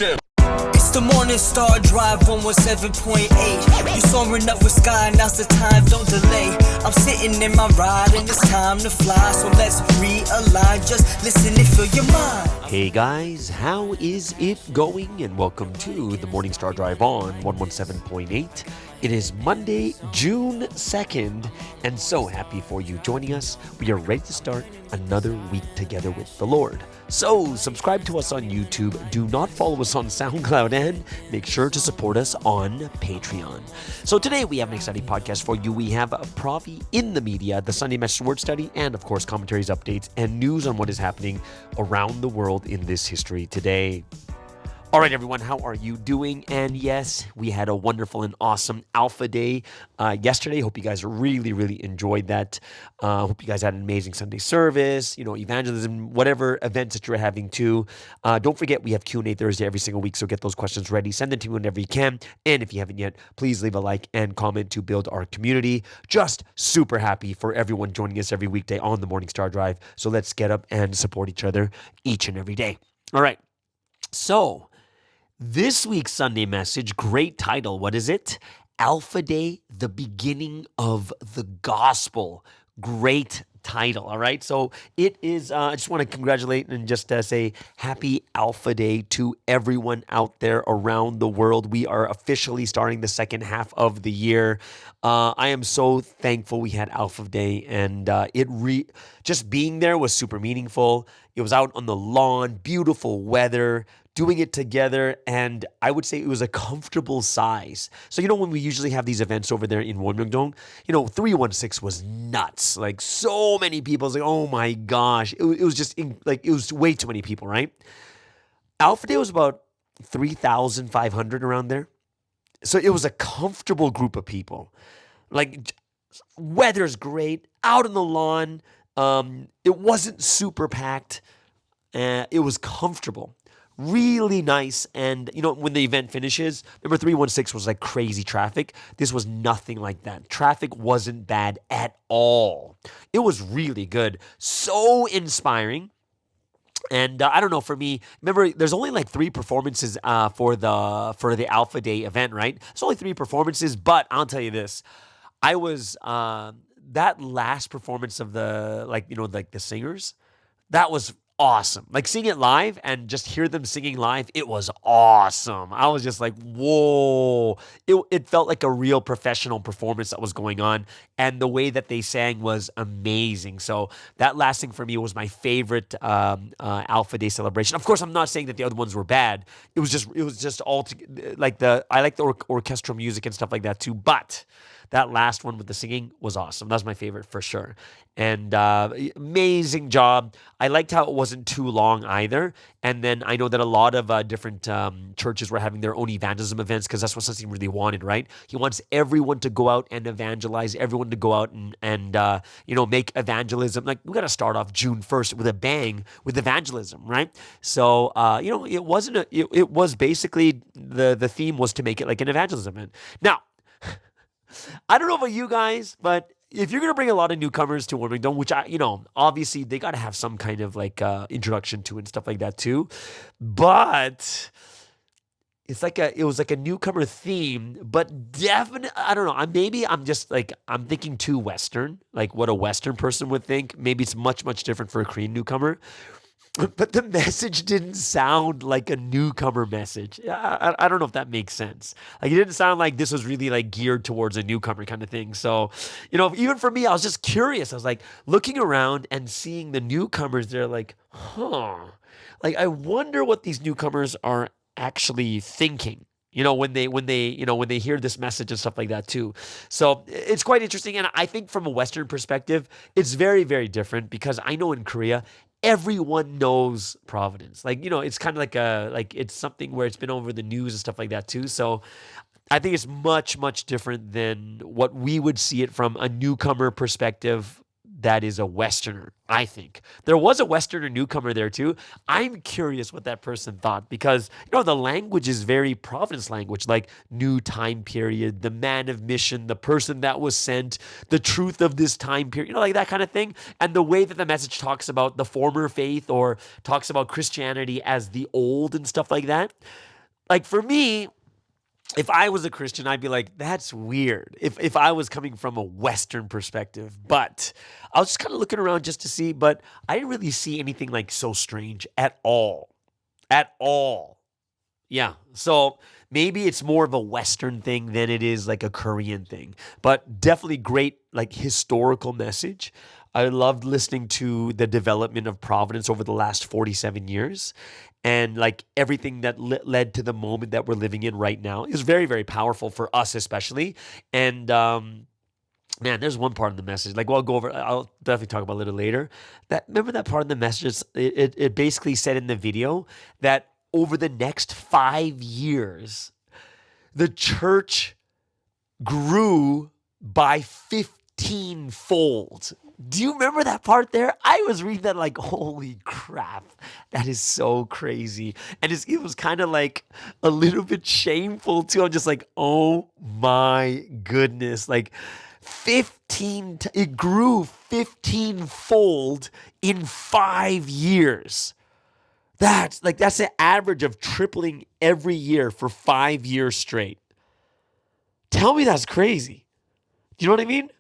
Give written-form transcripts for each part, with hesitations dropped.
It's the Morning Star Drive 117.8. You soaring up with sky, now's the time, don't delay. I'm sitting in my ride and it's time to fly. So let's realign, just listen and fill your mind. Hey guys, how is it going? And welcome to the Morning Star Drive on 117.8. It is Monday, June 2nd, and so happy for you joining us. We are ready to start another week together with the Lord. So subscribe to us on YouTube, do not follow us on SoundCloud, and make sure to support us on Patreon. So today we have an exciting podcast for you. We have Provi in the media, the Sunday Message Word Study, and of course commentaries, updates, and news on what is happening around the world in this history today. All right, everyone, how are you doing? And yes, we had a wonderful and awesome Alpha Day yesterday. Hope you guys really enjoyed that. Hope you guys had an amazing Sunday service, evangelism, whatever events that you're having too. Don't forget, we have Q&A Thursday every single week, so get those questions ready. Send them to me whenever you can. And if you haven't yet, please leave a like and comment to build our community. Just super happy for everyone joining us every weekday on the Morning Star Drive. So let's get up and support each other each and every day. All right, so this week's Sunday message, great title. What is it? Alpha Day, the beginning of the gospel. Great title. All right. So it is, I just want to congratulate and just say happy Alpha Day to everyone out there around the world. We are officially starting the second half of the year. I am so thankful we had Alpha Day, and just being there was super meaningful. It was out on the lawn, beautiful weather, doing it together, and I would say it was a comfortable size. So, when we usually have these events over there in Wonmyeongdong, 316 was nuts. Like, so many people. It's like, oh my gosh. It was just, it was way too many people, right? Alpha Day was about 3,500 around there. So it was a comfortable group of people. Like, weather's great, out on the lawn. It wasn't super packed. It was comfortable. Really nice. And, when the event finishes, remember 316 was like crazy traffic. This was nothing like that. Traffic wasn't bad at all. It was really good. So inspiring. And I don't know, for me, remember, there's only like 3 performances for the Alpha Day event, right? It's only 3 performances, but I'll tell you this. I was, that last performance of the singers, that was awesome. Like, seeing it live and just hear them singing live, it was awesome. I was just like, whoa. It felt like a real professional performance that was going on, and the way that they sang was amazing. So that last thing for me was my favorite Alpha Day celebration. Of course, I'm not saying that the other ones were bad. It was just all like I like the orchestral music and stuff like that too, but that last one with the singing was awesome. That was my favorite for sure. And amazing job. I liked how it wasn't too long either. And then I know that a lot of different churches were having their own evangelism events, because that's what Sunday really wanted, right? He wants everyone to go out and evangelize, everyone to go out and make evangelism. Like, we got to start off June 1st with a bang with evangelism, right? So, it wasn't, it was basically, the theme was to make it like an evangelism event. Now, I don't know about you guys, but if you're going to bring a lot of newcomers to Wonmyeongdong, which obviously they got to have some kind of introduction to and stuff like that too. But it was like a newcomer theme, but definitely, I don't know. I'm thinking too Western, like what a Western person would think. Maybe it's much different for a Korean newcomer. But the message didn't sound like a newcomer message. I don't know if that makes sense. Like, it didn't sound like this was really like geared towards a newcomer kind of thing. So, even for me, I was just curious. I was like looking around and seeing the newcomers. They're like, like, I wonder what these newcomers are actually thinking. When they hear this message and stuff like that too. So it's quite interesting. And I think from a Western perspective, it's very, very different, because I know in Korea, everyone knows Providence. Like, it's kind of like it's something where it's been over the news and stuff like that too. So I think it's much different than what we would see it from a newcomer perspective that is a Westerner, I think. There was a Westerner newcomer there too. I'm curious what that person thought because, the language is very Providence language, like new time period, the man of mission, the person that was sent, the truth of this time period, like that kind of thing. And the way that the message talks about the former faith or talks about Christianity as the old and stuff like that. Like for me, if I was a Christian, I'd be like, that's weird. If I was coming from a Western perspective. But I was just kind of looking around just to see, but I didn't really see anything like so strange at all. At all. Yeah. So maybe it's more of a Western thing than it is like a Korean thing. But definitely great like historical message. I loved listening to the development of Providence over the last 47 years and like everything that led to the moment that we're living in right now is very, very powerful for us, especially. And, man, there's one part of the message. Like, well, I'll definitely talk about it a little later. Remember that part of the message? It basically said in the video that over the next 5 years, the church grew by 15-fold. Do you remember that part there? I was reading that like, holy crap, that is so crazy. And it was kind of like a little bit shameful too. I'm just like, oh my goodness. Like it grew 15-fold in 5 years. That's an average of tripling every year for 5 years straight. Tell me that's crazy. Do you know what I mean?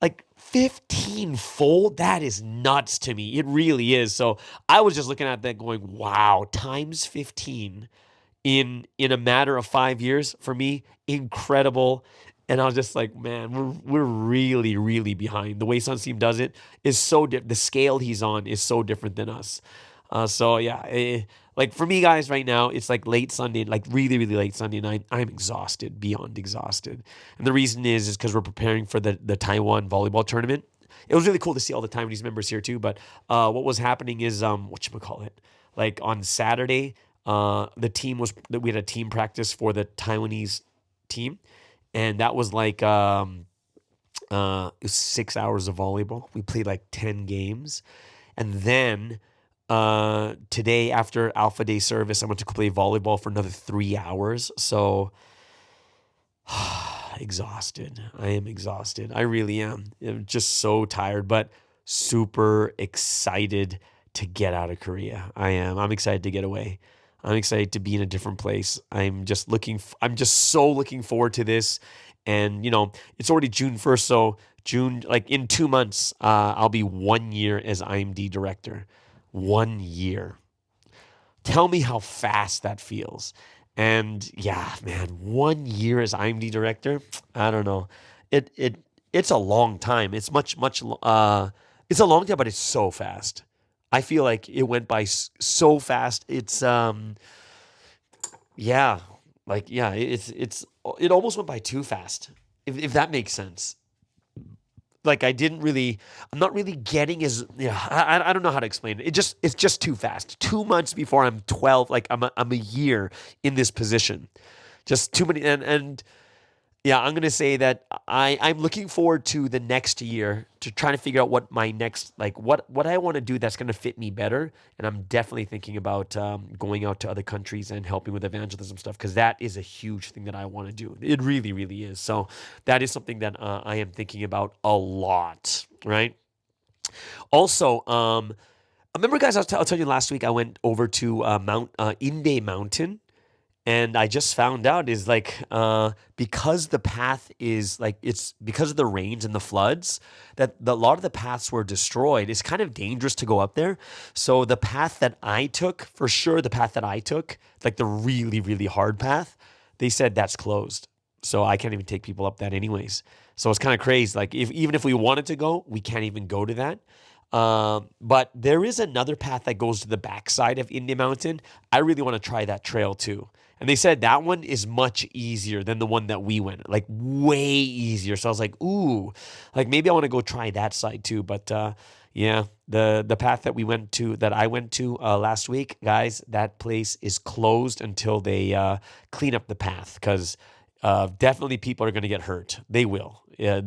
Like 15-fold, that is nuts to me. It really is. So I was just looking at that going, wow, times 15 in a matter of 5 years, for me, incredible. And I was just like, man, we're really, really behind. The way Sunseam does it is so different. The scale he's on is so different than us. So yeah, like for me guys right now, it's like late Sunday, like really, really late Sunday night. I'm exhausted, beyond exhausted. And the reason is because we're preparing for the Taiwan volleyball tournament. It was really cool to see all the Taiwanese members here too. But what was happening is, whatchamacallit, like on Saturday, we had a team practice for the Taiwanese team. And that was like, it was 6 hours of volleyball. We played like 10 games. And then today after Alpha Day service, I went to play volleyball for another 3 hours. So exhausted. I am exhausted. I really am. I'm just so tired, but super excited to get out of Korea. I am. I'm excited to get away. I'm excited to be in a different place. I'm just so looking forward to this. And, it's already June 1st. So June, like in 2 months, I'll be 1 year as IMD director. 1 year. Tell me how fast that feels. And yeah, man, 1 year as IMD director. I don't know. It's a long time. It's it's a long time, but it's so fast. I feel like it went by so fast. It's it almost went by too fast. If that makes sense. Like I'm not really getting I don't know how to explain it. It's just too fast. 2 months before I'm 12, like I'm a year in this position. Just too many and yeah, I'm gonna say that I'm looking forward to the next year to trying to figure out what my next what I want to do that's gonna fit me better. And I'm definitely thinking about going out to other countries and helping with evangelism stuff because that is a huge thing that I want to do. It really, really is. So that is something that I am thinking about a lot. Right. Also, I remember, guys, I'll tell you last week I went over to Inde Mountain. And I just found out is because the path is it's because of the rains and the floods that a lot of the paths were destroyed. It's kind of dangerous to go up there. So the path that I took, like the really, really hard path, they said that's closed. So I can't even take people up that anyways. So it's kind of crazy. Like even if we wanted to go, we can't even go to that. But there is another path that goes to the backside of Inde Mountain. I really want to try that trail too. And they said that one is much easier than the one that we went, like way easier. So I was like, ooh, like maybe I want to go try that side too. But yeah, the path that I went to last week, guys, that place is closed until they clean up the path because definitely people are going to get hurt. They will. Yeah,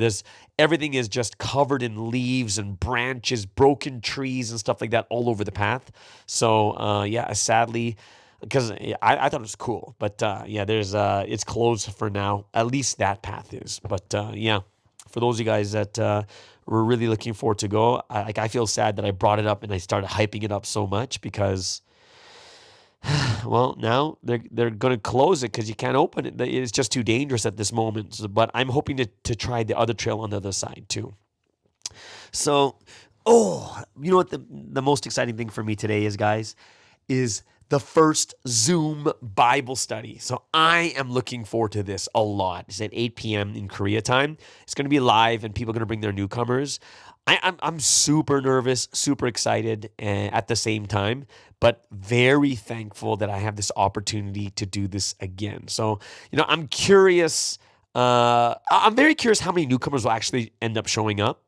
everything is just covered in leaves and branches, broken trees and stuff like that all over the path. So sadly, because I thought it was cool, but it's closed for now. At least that path is. But for those of you guys that were really looking forward to go, I feel sad that I brought it up and I started hyping it up so much because. Well, now they're going to close it because you can't open it. It's just too dangerous at this moment. But I'm hoping to try the other trail on the other side too. So, you know what the most exciting thing for me today is, guys, is the first Zoom Bible study. So I am looking forward to this a lot. It's at 8 p.m. in Korea time. It's going to be live and people are going to bring their newcomers. I'm super nervous, super excited at the same time, but very thankful that I have this opportunity to do this again. So, I'm curious. I'm very curious how many newcomers will actually end up showing up.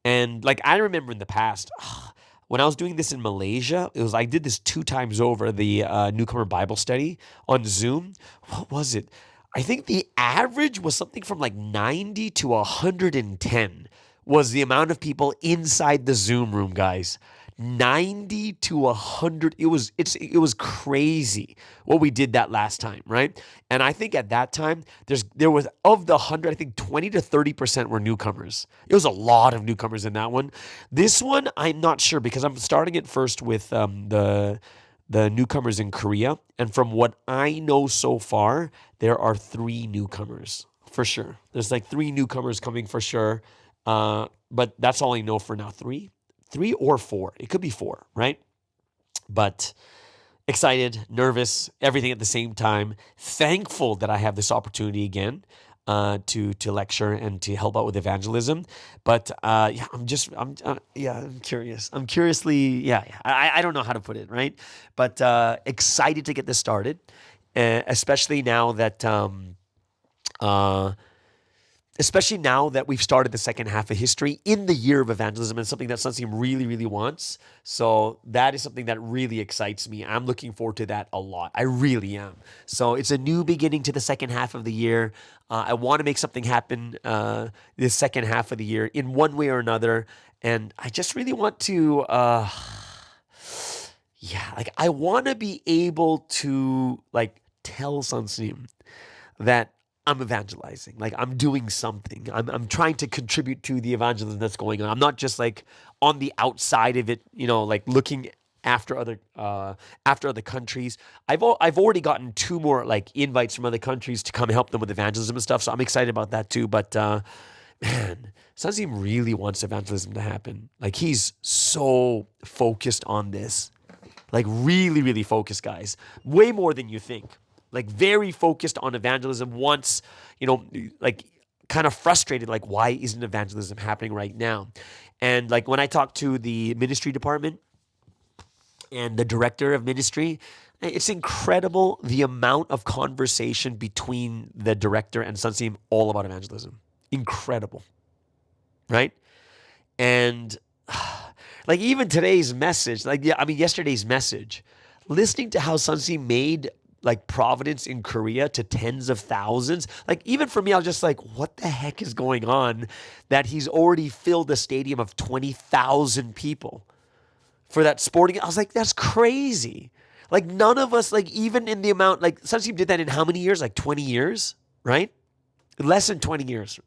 And I remember in the past, when I was doing this in Malaysia, I did this 2 times over, the newcomer Bible study on Zoom. What was it? I think the average was something from 90 to 110 was the amount of people inside the Zoom room, guys. 90 to 100. It was crazy what we did that last time, right? And I think at that time there was, of the 100, I think 20 to 30% were newcomers. It was a lot of newcomers in that one. This one, I'm not sure because I'm starting it first with the newcomers in Korea, and from what I know so far, there are 3 newcomers for sure. There's 3 newcomers coming for sure. But that's all I know for now. 3 or 4. It could be 4, right? But excited, nervous, everything at the same time. Thankful that I have this opportunity again to lecture and to help out with evangelism. But I'm curious. I'm curiously, I don't know how to put it, right? But excited to get this started, especially now that. Especially now that we've started the second half of history in the year of evangelism, and something that Sunseam really, really wants. So that is something that really excites me. I'm looking forward to that a lot. I really am. So it's a new beginning to the second half of the year. I want to make something happen this second half of the year in one way or another. And I just really want to, I want to be able to tell Sunseam that I'm evangelizing. I'm doing something. I'm trying to contribute to the evangelism that's going on. I'm not just on the outside of it, looking after other countries. I've already gotten 2 more invites from other countries to come help them with evangelism and stuff. So I'm excited about that too. But man, Sunseam really wants evangelism to happen. He's so focused on this. Really, really focused, guys. Way more than you think. Very focused on evangelism, once, kind of frustrated, why isn't evangelism happening right now? And when I talked to the ministry department and the director of ministry, it's incredible the amount of conversation between the director and Sunseam all about evangelism. Incredible, right? And even today's message, yesterday's message, listening to how Sunseam made Providence in Korea to tens of thousands. Even for me, I was just what the heck is going on that he's already filled a stadium of 20,000 people for that sporting. I was that's crazy. None of us, even in the amount, Sunseam did that in how many years? 20 years, right? Less than 20 years.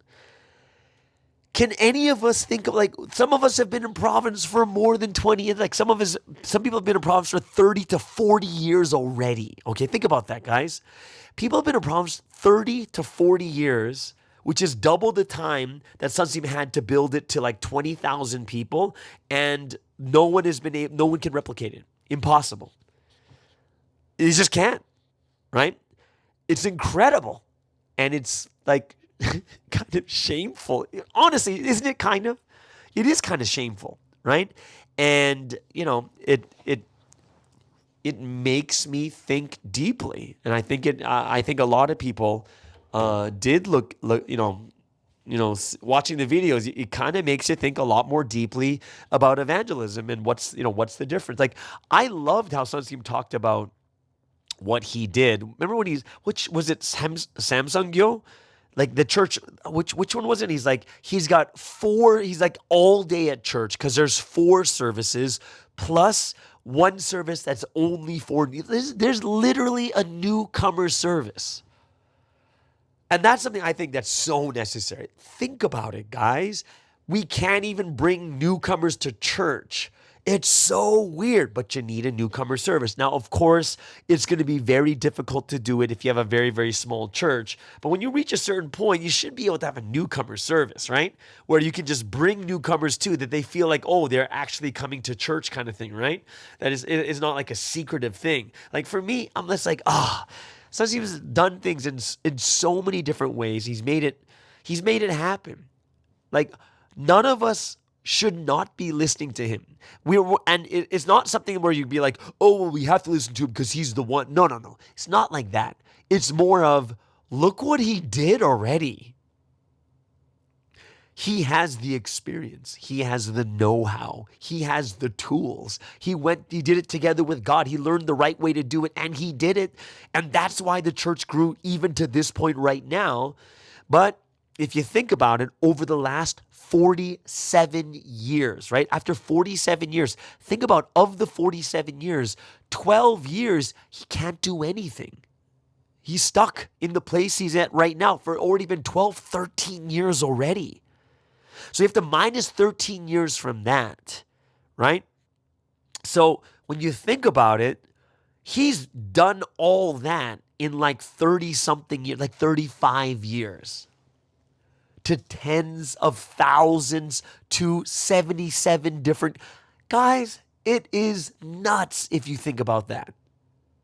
Can any of us think of some of us have been in Providence for more than 20 years? Some people have been in Providence for 30 to 40 years already. Okay, think about that, guys. People have been in Providence 30 to 40 years, which is double the time that Sunseam had to build it to 20,000 people, and no one can replicate it. Impossible. You just can't, right? It's incredible, and it's kind of shameful. Honestly, isn't it kind of? It is kind of shameful, right? And, it makes me think deeply. And I think a lot of people did look, watching the videos, it kind of makes you think a lot more deeply about evangelism and what's the difference. I loved how Sunseam talked about what he did. Remember when which was it, Samsung Yo? Like the church, which one was it? He's like, he's like all day at church because there's 4 services plus one service that's only for, there's literally a newcomer service. And that's something I think that's so necessary. Think about it, guys. We can't even bring newcomers to church. It's so weird, but you need a newcomer service. Now, of course, it's going to be very difficult to do it if you have a very, very small church. But when you reach a certain point, you should be able to have a newcomer service, right? Where you can just bring newcomers too, that they feel like, oh, they're actually coming to church kind of thing, right? That is not like a secretive thing. Like for me, I'm just like, so he's done things in so many different ways. He's made it happen. Like none of us should not be listening to him. It's not something where you'd be like, oh, well, we have to listen to him because he's the one. No. It's not like that. It's more of, look what he did already. He has the experience. He has the know-how. He has the tools. He did it together with God. He learned the right way to do it, and he did it. And that's why the church grew even to this point right now. But if you think about it, over the last 47 years, right? After 47 years, think about, of the 47 years, 12 years, he can't do anything. He's stuck in the place he's at right now for already been 12, 13 years already. So you have to minus 13 years from that, right? So when you think about it, he's done all that in like 30-something years, like 35 years. To tens of thousands, to 77 different guys. It is nuts if you think about that.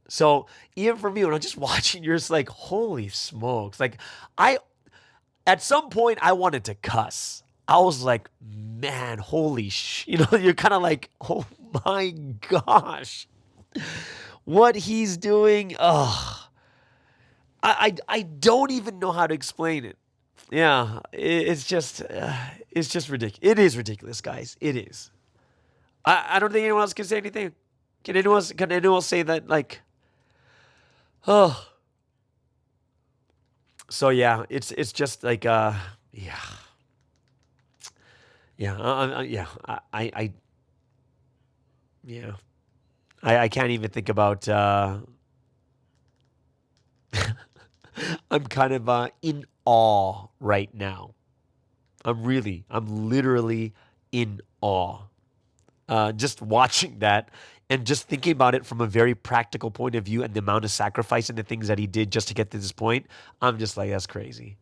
So even for me, when I'm just watching, you're just like, holy smokes. Like at some point I wanted to cuss. I was like, man, holy you're kind of like, oh my gosh, what he's doing. I don't even know how to explain it. Yeah, it's just ridiculous. It is ridiculous, guys. It is. I don't think anyone else can say anything. Can anyone else say that? Like, oh. So yeah, it's just like yeah, I can't even think about. I'm kind of in awe right now. I'm literally in awe. Just watching that and just thinking about it from a very practical point of view and the amount of sacrifice and the things that he did just to get to this point, I'm just like, that's crazy.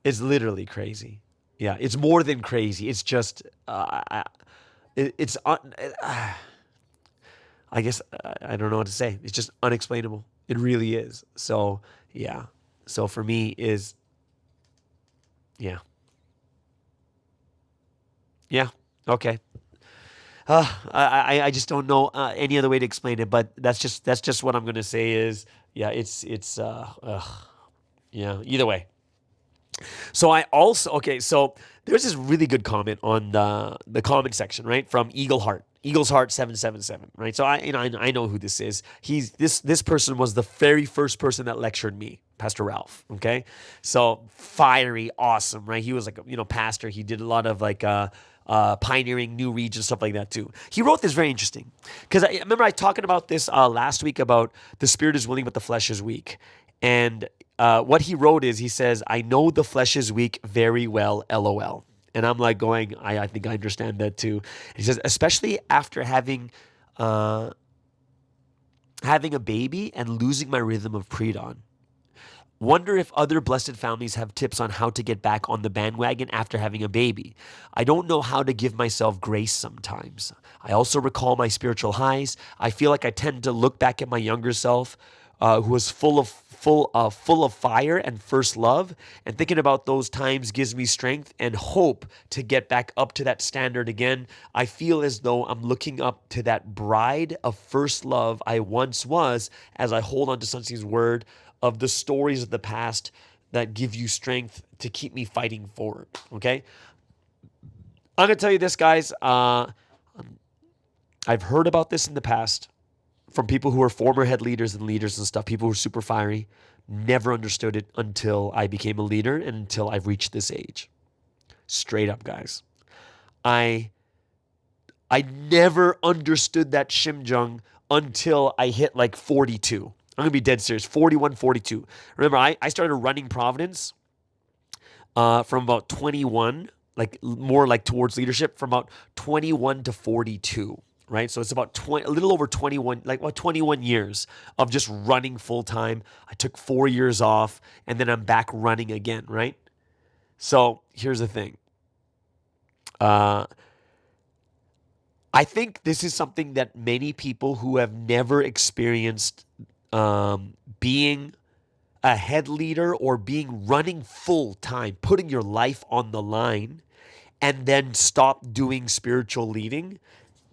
It's literally crazy. Yeah, it's more than crazy. It's just, I guess I don't know what to say. It's just unexplainable. It really is. So, yeah. So for me is, yeah. Yeah. Okay. I just don't know any other way to explain it, but that's just what I'm gonna say is, yeah, it's yeah, either way. So so there's this really good comment on the comment section, right? From Eagle's Heart 777, right? So I know who this is. This person was the very first person that lectured me, Pastor Ralph, okay? So fiery, awesome, right? He was like a, pastor. He did a lot of like pioneering new regions, stuff like that too. He wrote this very interesting because I remember I talking about this last week about the spirit is willing but the flesh is weak. And what he wrote is, he says, I know the flesh is weak very well, LOL. And I'm like going, I think I understand that too. He says, especially after having a baby and losing my rhythm of pre-dawn. Wonder if other blessed families have tips on how to get back on the bandwagon after having a baby. I don't know how to give myself grace sometimes. I also recall my spiritual highs. I feel like I tend to look back at my younger self, who was full of fire and first love, and thinking about those times gives me strength and hope to get back up to that standard again. I feel as though I'm looking up to that bride of first love I once was, as I hold on to Sunstein's word of the stories of the past that give you strength to keep me fighting forward. Okay, I'm gonna tell you this, guys. I've heard about this in the past. from people who are former head leaders and leaders and stuff, people who are super fiery, never understood it until I became a leader and until I've reached this age. Straight up, guys. I never understood that Shimjung until I hit like 42. I'm going to be dead serious. 41, 42. Remember, I started running Providence from about 21, like more like towards leadership, from about 21 to 42, right? So it's about 20, a little over 21, like about 21 years of just running full time. I took 4 years off and then I'm back running again, right? So here's the thing. I think this is something that many people who have never experienced being a head leader or being running full time, putting your life on the line, and then stop doing spiritual leading,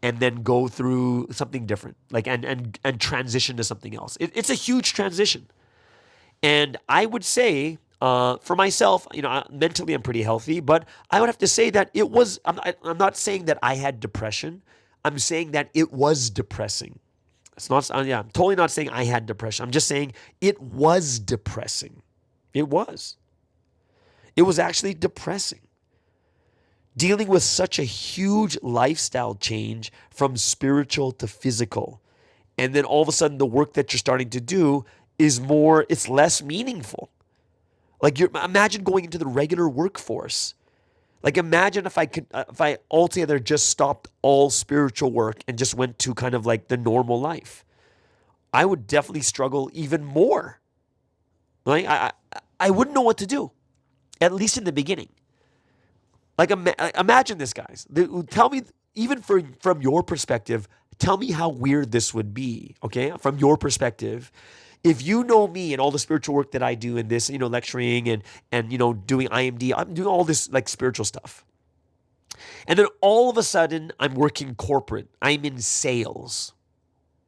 and then go through something different, like and transition to something else. It's a huge transition, and I would say. For myself, mentally I'm pretty healthy, but I would have to say that it was. I'm not saying that I had depression. I'm saying that it was depressing. It's not. Yeah, I'm totally not saying I had depression. I'm just saying it was depressing. It was. It was actually depressing. Dealing with such a huge lifestyle change from spiritual to physical, and then all of a sudden the work that you're starting to do is more. It's less meaningful. Like imagine going into the regular workforce. Like imagine if I altogether just stopped all spiritual work and just went to kind of like the normal life. I would definitely struggle even more. Like I wouldn't know what to do, at least in the beginning. Like imagine this, guys. Tell me, even from your perspective, tell me how weird this would be. Okay, from your perspective. If you know me and all the spiritual work that I do in this, lecturing and doing IMD, I'm doing all this like spiritual stuff. And then all of a sudden, I'm working corporate. I'm in sales.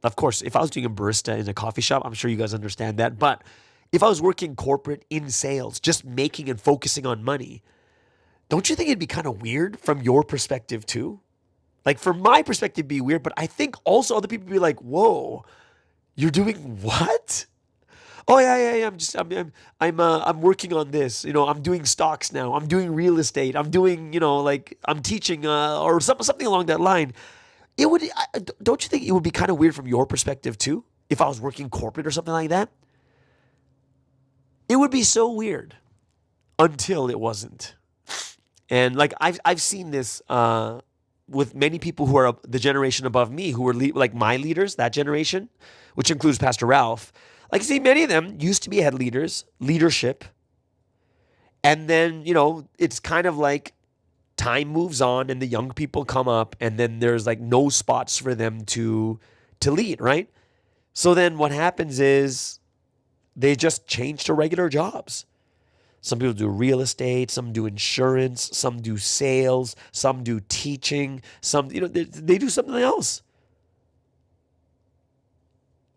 Of course, if I was doing a barista in a coffee shop, I'm sure you guys understand that. But if I was working corporate in sales, just making and focusing on money, don't you think it'd be kind of weird from your perspective too? Like from my perspective, it'd be weird, but I think also other people would be like, "Whoa, you're doing what?" Oh yeah. I'm working on this. I'm doing stocks now. I'm doing real estate. I'm doing like I'm teaching or something along that line. Don't you think it would be kind of weird from your perspective too? If I was working corporate or something like that, it would be so weird until it wasn't. And like I've seen this with many people who are the generation above me, who were like my leaders, that generation, which includes Pastor Ralph. Like, see, many of them used to be head leaders, leadership. And then, it's kind of like time moves on and the young people come up and then there's like no spots for them to lead, right? So then what happens is they just change to regular jobs. Some people do real estate, some do insurance, some do sales, some do teaching, some, they do something else.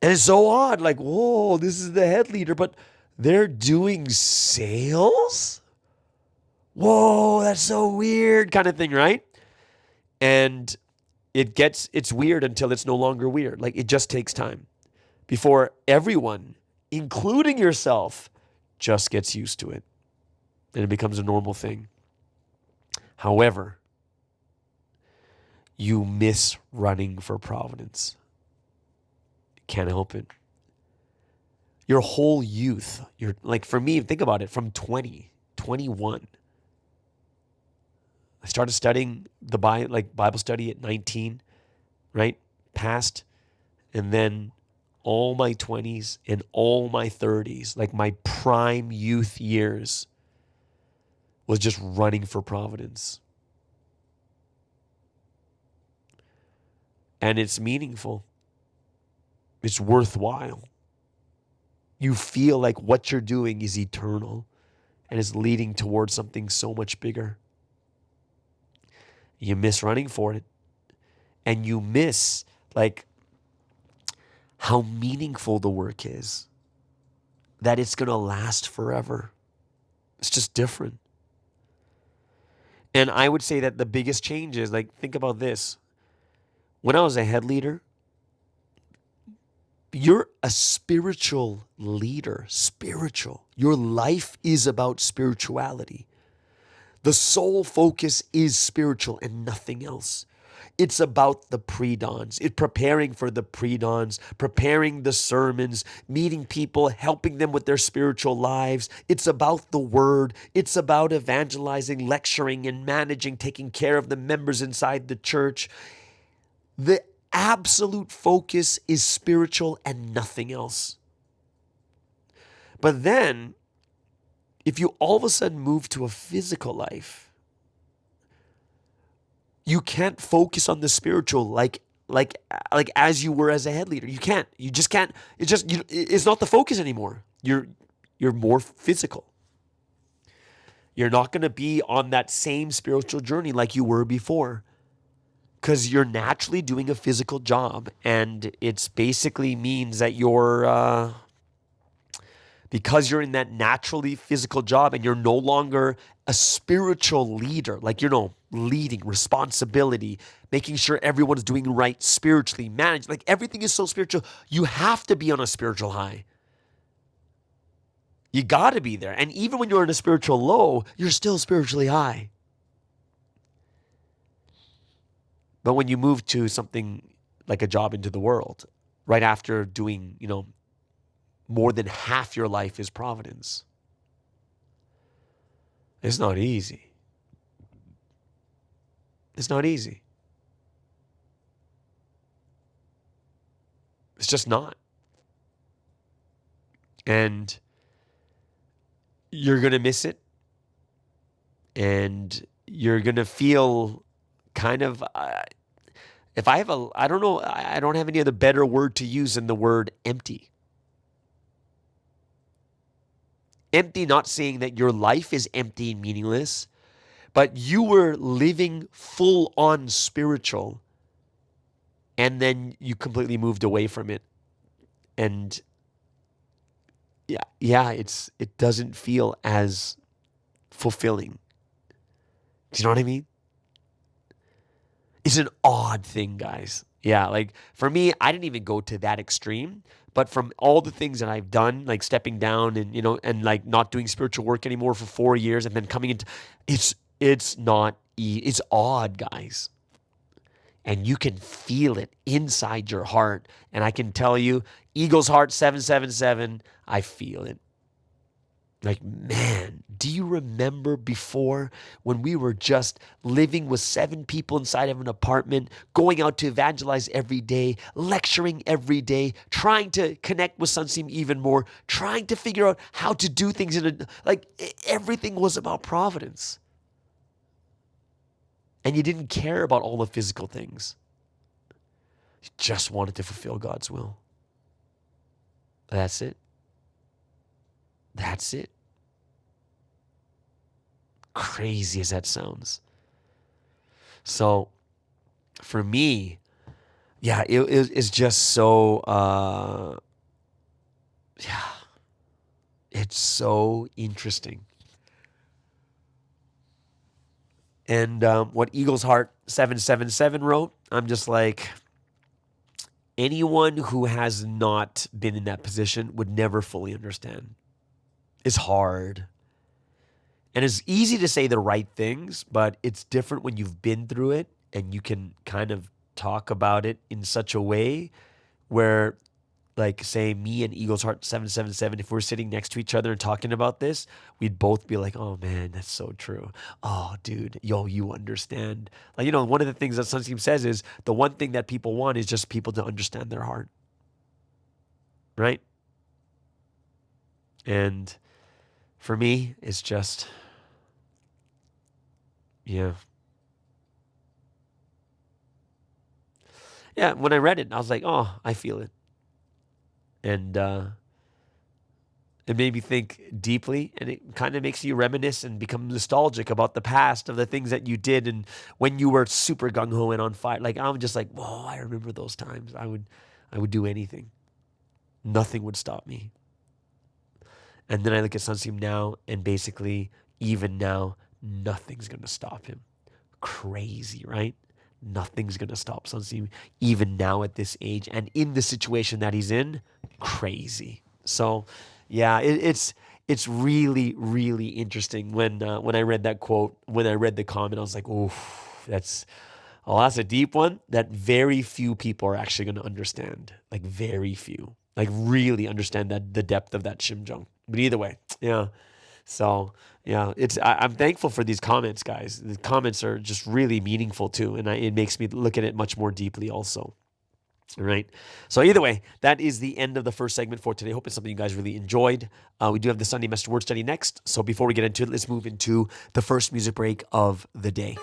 And it's so odd, like, whoa, this is the head leader, but they're doing sales? Whoa, that's so weird kind of thing, right? And it's weird until it's no longer weird. Like, it just takes time before everyone, including yourself, just gets used to it. And it becomes a normal thing. However, you miss running for Providence. Can't help it. Your whole youth, for me, think about it, from 20, 21. I started studying the Bible study at 19, right? Passed. And then all my 20s and all my 30s, like my prime youth years, was just running for Providence. And it's meaningful. It's worthwhile. You feel like what you're doing is eternal and is leading towards something so much bigger. You miss running for it. And you miss like how meaningful the work is. That it's going to last forever. It's just different. And I would say that the biggest change is, like, think about this. When I was a head leader, You're a spiritual leader, spiritual. Your life is about spirituality. The sole focus is spiritual and nothing else. It's about the pre-dawns. It's preparing for the pre-dawns, preparing the sermons, meeting people, helping them with their spiritual lives. It's about the word. It's about evangelizing, lecturing, and managing, taking care of the members inside the church. The absolute focus is spiritual and nothing else. But then, if you all of a sudden move to a physical life, you can't focus on the spiritual like as you were as a head leader. You can't. You just can't. It's not the focus anymore. You're more physical. You're not going to be on that same spiritual journey like you were before, because you're naturally doing a physical job, and it's basically means that you're because you're in that naturally physical job and you're no longer a spiritual leader, like, leading, responsibility, making sure everyone's doing right spiritually, managed, like everything is so spiritual. You have to be on a spiritual high. You got to be there. And even when you're in a spiritual low, you're still spiritually high. But when you move to something like a job into the world, right after doing, more than half your life is Providence, it's not easy. It's not easy. It's just not. And you're going to miss it. And you're going to feel kind of, I don't know, I don't have any other better word to use than the word empty. Empty, not saying that your life is empty and meaningless, but you were living full on spiritual, and then you completely moved away from it. And it doesn't feel as fulfilling. Do you know what I mean? It's an odd thing, guys. Yeah, like for me, I didn't even go to that extreme. But from all the things that I've done, like stepping down and, and like not doing spiritual work anymore for 4 years and then coming into, it's not, it's odd, guys. And you can feel it inside your heart. And I can tell you, Eagle's Heart 777, I feel it. Like, man, do you remember before when we were just living with 7 people inside of an apartment, going out to evangelize every day, lecturing every day, trying to connect with Sunseam even more, trying to figure out how to do things everything was about Providence. And you didn't care about all the physical things. You just wanted to fulfill God's will. That's it. That's it. Crazy as that sounds. So, for me, it's just so, it's so interesting. And what Eagle's Heart 777 wrote, I'm just like, anyone who has not been in that position would never fully understand. It's hard. And it's easy to say the right things, but it's different when you've been through it and you can kind of talk about it in such a way where, like, say, me and Eagle's Heart 777, if we're sitting next to each other and talking about this, we'd both be like, oh, man, that's so true. Oh, dude, you understand. Like, one of the things that Sunseam says is the one thing that people want is just people to understand their heart. Right? And for me, it's just, yeah. Yeah, when I read it, I was like, oh, I feel it. And it made me think deeply, and it kind of makes you reminisce and become nostalgic about the past of the things that you did and when you were super gung-ho and on fire. Like, I'm just like, whoa, I remember those times. I would do anything. Nothing would stop me. And then I look at Sunseam now, and basically, even now, nothing's going to stop him. Crazy, right? nothing's going to stop Sunsim, even now at this age and in the situation that he's in. Crazy. So, yeah, it's really, really interesting when I read that quote, when I read the comment, I was like, oof, that's a deep one that very few people are actually going to understand. Like very few, like really understand that the depth of that Shimjung. But either way, yeah. So yeah, I'm thankful for these comments, guys. The comments are just really meaningful too, and it makes me look at it much more deeply also. All right. So either way, that is the end of the first segment for today. Hope it's something you guys really enjoyed. We do have the Sunday Message Word Study next. So before we get into it, let's move into the first music break of the day.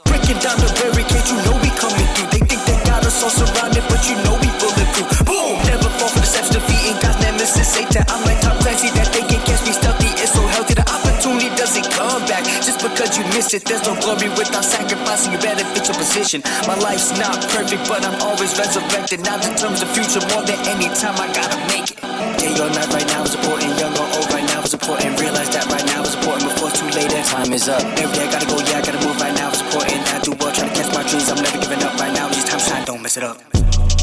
Breaking down the barricade, you know we coming through. They think they got us all surrounded, but you know we bulletproof. Boom! Never fall for deception, defeating God's nemesis, Satan. I'm like Tom Clancy, that they can catch me stealthy. It's so healthy, the opportunity doesn't come back. Just because you miss it, there's no glory without sacrificing. You better fit your position. My life's not perfect, but I'm always resurrected. Now determines the future more than any time. I gotta make it. Day or night, right now is important. Young or old, right now is important. Realize that right now is important before it's too late. And time is up. Every day I gotta go, yeah, I gotta move right now. It's important. I do well, trying to catch my dreams. I'm never giving up right now. It's just time shine, don't mess it up.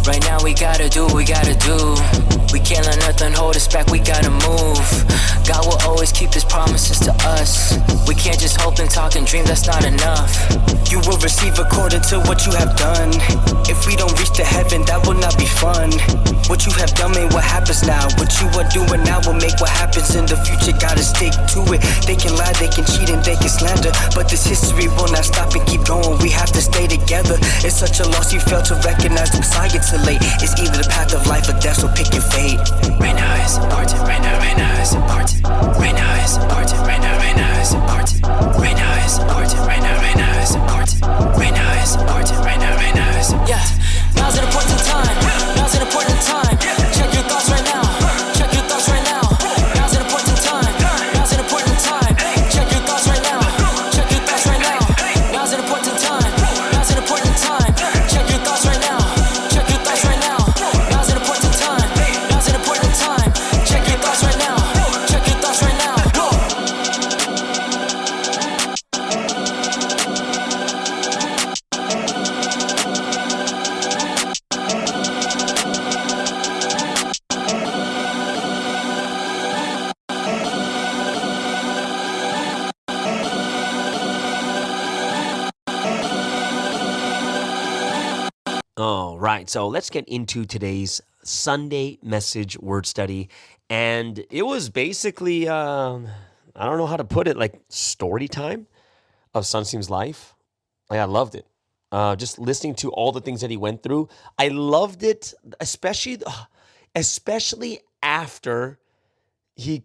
Right now we gotta do what we gotta do. We can't let nothing hold us back, we gotta move. God will always keep his promises to us. We can't just hope and talk and dream, that's not enough. You will receive according to what you have done. If we don't reach to heaven, that will not be fun. What you have done ain't what happens now. What you are doing now will make what happens in the future. Gotta stick to it. They can lie, they can cheat, and they can slander, but this history will not stop and keep going. We have to stay together. It's such a loss you fail to recognize the Messiah too late. It's either the path of life or death, so pick your fate. Right now is important, right now is important. Right now is important, right now is important. Right now is important, right now is important. Right now is important, right now is important. Yeah, now's an important time. Now's an important time. Check your thoughts right now. Check your thoughts right now. Now's an important time. Now's an important time. Check your thoughts right now. Check your thoughts right now. Now's an important time. Now's an important time. Check your thoughts right now. Check your thoughts right now. Now's an important time. Now's an important time. Check your thoughts right now. Check your thoughts right now. All right, so let's get into today's Sunday Message Word Study. And it was basically, I don't know how to put it, like story time of Sunsim's life. Like, I loved it. Just listening to all the things that he went through. I loved it, especially after he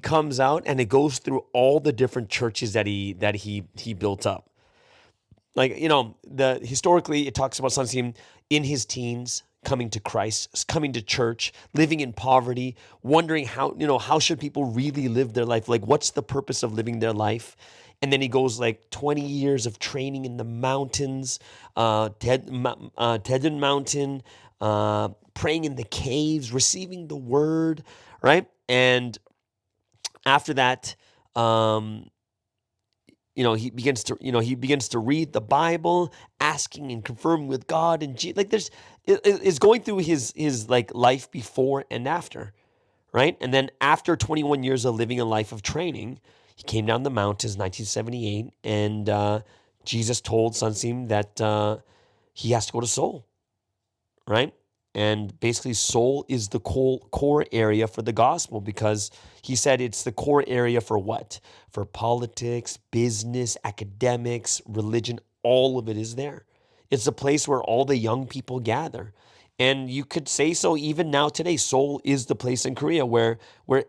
comes out and it goes through all the different churches that he built up. Like, historically it talks about Sunsim in his teens, coming to Christ, coming to church, living in poverty, wondering how should people really live their life? Like, what's the purpose of living their life? And then he goes like 20 years of training in the mountains, Tedan Mountain, praying in the caves, receiving the word, right? And after that, he begins to read the Bible, asking and confirming with God, and is going through his like life before and after, right? And then after 21 years of living a life of training, he came down the mountains, 1978, and Jesus told Sunsim that he has to go to Seoul, right? And basically, Seoul is the core area for the gospel because he said it's the core area for what? For politics, business, academics, religion, all of it is there. It's a place where all the young people gather. And you could say so even now today. Seoul is the place in Korea where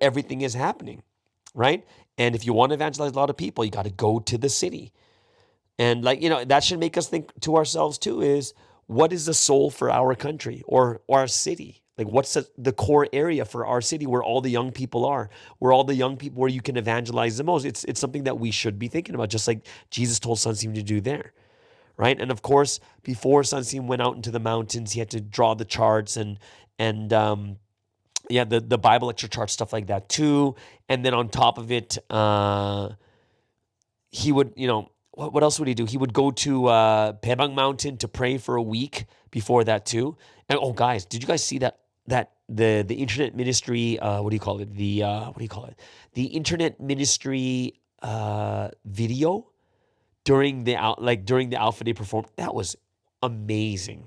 everything is happening, right? And if you want to evangelize a lot of people, you got to go to the city. And that should make us think to ourselves too is what is the soul for our country or our city? Like what's the core area for our city where all the young people are, where you can evangelize the most? It's something that we should be thinking about, just like Jesus told Sunseem to do there, right? And of course, before Sunseem went out into the mountains, he had to draw the charts and the Bible lecture charts, stuff like that too. And then on top of it, he would, what else would he do? He would go to Pebang Mountain to pray for a week before that too. And oh, guys, did you guys see that the internet ministry? What do you call it? The internet ministry video during the Alpha Day performance. That was amazing.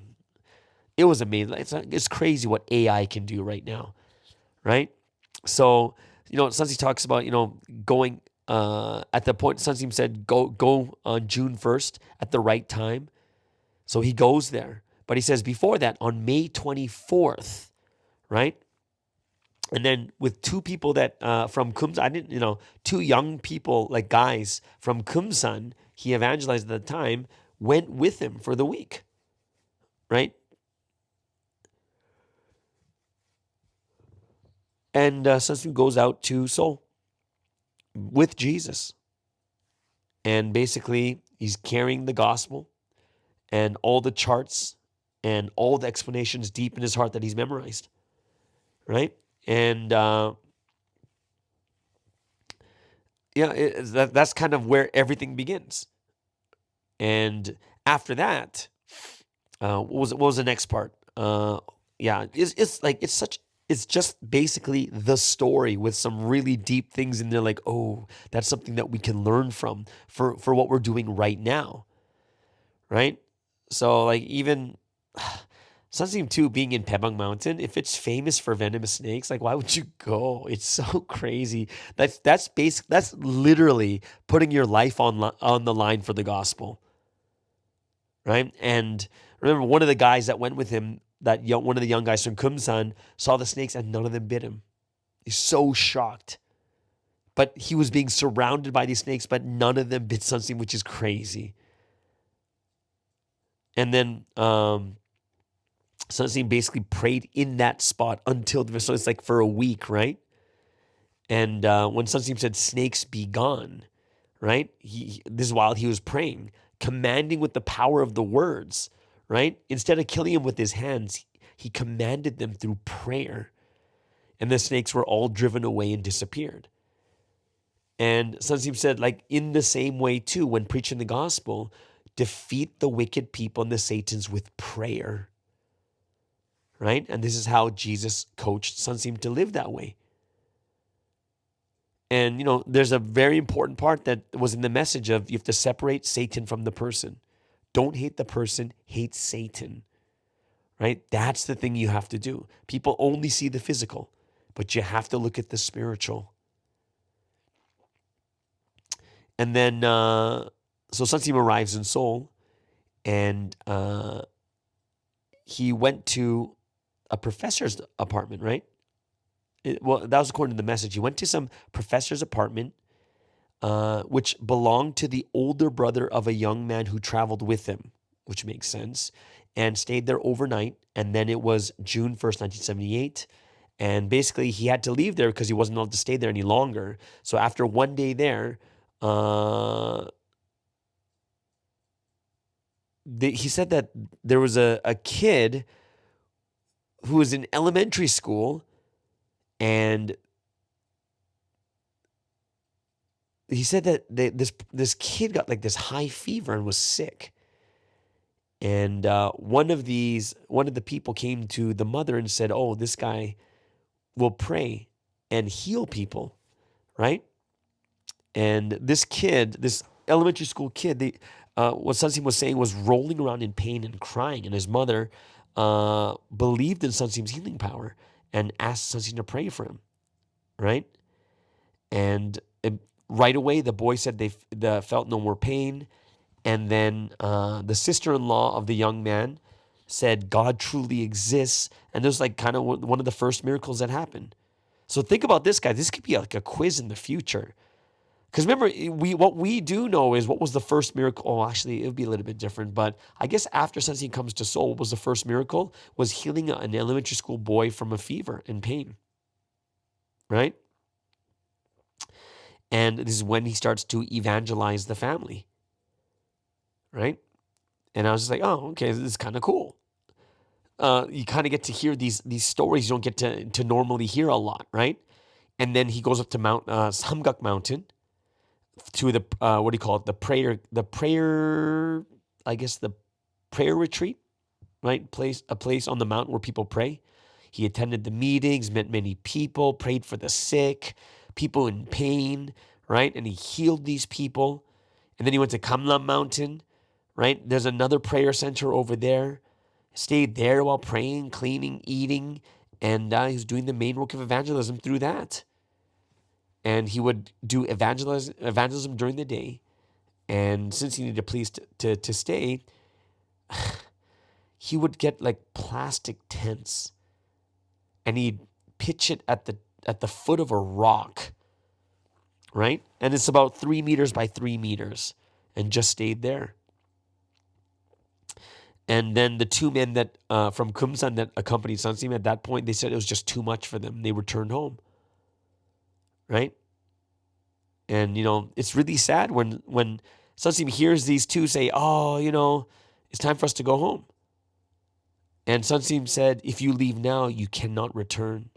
It was amazing. It's crazy what AI can do right now, right? So Sunsi talks about going. At the point, Sunseem said, go on June 1st at the right time. So he goes there. But he says before that, on May 24th, right? And then with two people that from Kumsan, two young people, like guys from Kumsan, he evangelized at the time, went with him for the week, right? And Sunseem goes out to Seoul with Jesus. And basically, he's carrying the gospel and all the charts and all the explanations deep in his heart that he's memorized, right? And that's kind of where everything begins. And after that, what was the next part? It's just basically the story with some really deep things in there, like, oh, that's something that we can learn from for what we're doing right now, right? So like even Sunseem 2 being in Pebang Mountain, if it's famous for venomous snakes, like why would you go? It's so crazy. That's literally putting your life on the line for the gospel, right? And remember, one of the guys that went with him, one of the young guys from Kumsan, saw the snakes and none of them bit him. He's so shocked. But he was being surrounded by these snakes, but none of them bit Sunseem, which is crazy. And then Sunseem basically prayed in that spot so it's like for a week, right? And when Sunseem said, "Snakes be gone," right? This is while he was praying, commanding with the power of the words, right? Instead of killing him with his hands, he commanded them through prayer. And the snakes were all driven away and disappeared. And Sunseem said, like, in the same way too, when preaching the gospel, defeat the wicked people and the Satans with prayer, right? And this is how Jesus coached Sunseem to live that way. And, there's a very important part that was in the message of you have to separate Satan from the person. Don't hate the person, hate Satan, right? That's the thing you have to do. People only see the physical, but you have to look at the spiritual. And then, so Sunseem arrives in Seoul, and he went to a professor's apartment, right? That was according to the message. He went to some professor's apartment, which belonged to the older brother of a young man who traveled with him, which makes sense, and stayed there overnight. And then it was June 1st, 1978. And basically, he had to leave there because he wasn't allowed to stay there any longer. So after one day there, he said that there was a kid who was in elementary school, and he said that this kid got like this high fever and was sick. And one of the people came to the mother and said, "Oh, this guy will pray and heal people," right? And this kid, this elementary school kid, what Sunseem was saying was rolling around in pain and crying. And his mother believed in Sunseem's healing power and asked Sunseem to pray for him, right? And right away, the boy said they felt no more pain. And then the sister-in-law of the young man said, God truly exists. And there's like kind of one of the first miracles that happened. So think about this, guy. This could be like a quiz in the future. Because remember, what we do know is what was the first miracle. Oh, actually, it would be a little bit different. But I guess after Sunseem comes to soul, what was the first miracle? Was healing an elementary school boy from a fever and pain, right? And this is when he starts to evangelize the family, right? And I was just like, oh, okay, this is kind of cool. You kind of get to hear these stories you don't get to normally hear a lot, right? And then he goes up to Mount Samgak Mountain to the what do you call it? The prayer, I guess the prayer retreat, right? A place on the mountain where people pray. He attended the meetings, met many people, prayed for the sick, people in pain, right? And he healed these people. And then he went to Kamlam Mountain, right? There's another prayer center over there. Stayed there while praying, cleaning, eating, and he was doing the main work of evangelism through that. And he would do evangelism during the day. And since he needed a place to stay, he would get like plastic tents, and he'd pitch it at the foot of a rock, right? And it's about 3 meters by 3 meters, and just stayed there. And then the two men that from Kumsan that accompanied Sunseem at that point, they said it was just too much for them. They returned home, right? And it's really sad when Sunseem hears these two say, "Oh, it's time for us to go home." And Sunseem said, "If you leave now, you cannot return."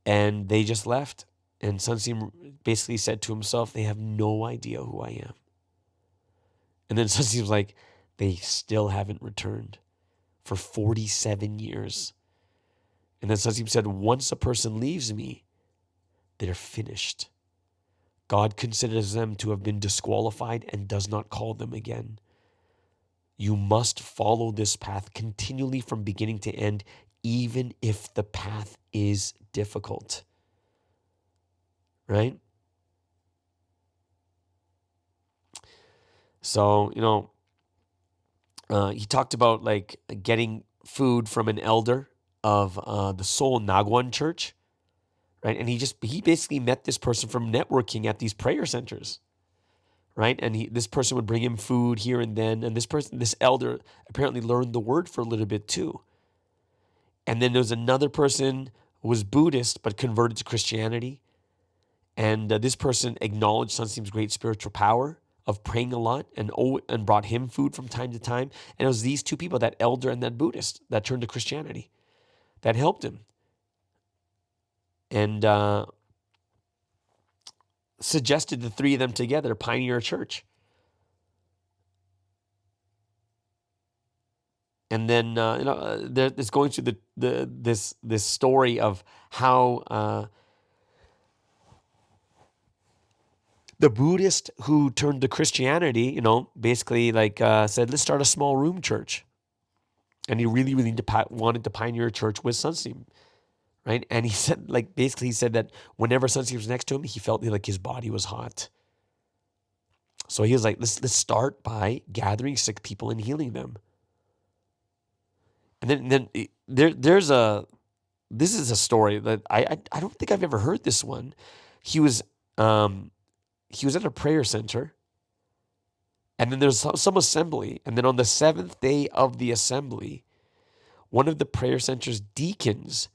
And they just left. And Sunseem basically said to himself, "They have no idea who I am." And then Sunseem's like, "They still haven't returned for 47 years. And then Sunseem said, "Once a person leaves me, they're finished. God considers them to have been disqualified and does not call them again. You must follow this path continually from beginning to end, even if the path is difficult." Right? So, he talked about like getting food from an elder of the Seoul Nagwon Church, right? And he basically met this person from networking at these prayer centers, right? And this person would bring him food here and then, and this elder apparently learned the word for a little bit too. And then there was another person who was Buddhist but converted to Christianity, and this person acknowledged Sunseem's great spiritual power of praying a lot and brought him food from time to time. And it was these two people, that elder and that Buddhist, that turned to Christianity, that helped him. And suggested the three of them together pioneer a church. And then it's going through this story of how the Buddhist who turned to Christianity, basically said, "Let's start a small room church." And he really, really wanted to pioneer a church with Sunseem, right? And he said, basically he said that whenever Sunseem was next to him, he felt like his body was hot. So he was like, let's start by gathering sick people and healing them. And then this is a story that I don't think I've ever heard this one. He was at a prayer center, and then there's some assembly. And then on the 7th day of the assembly, one of the prayer center's deacons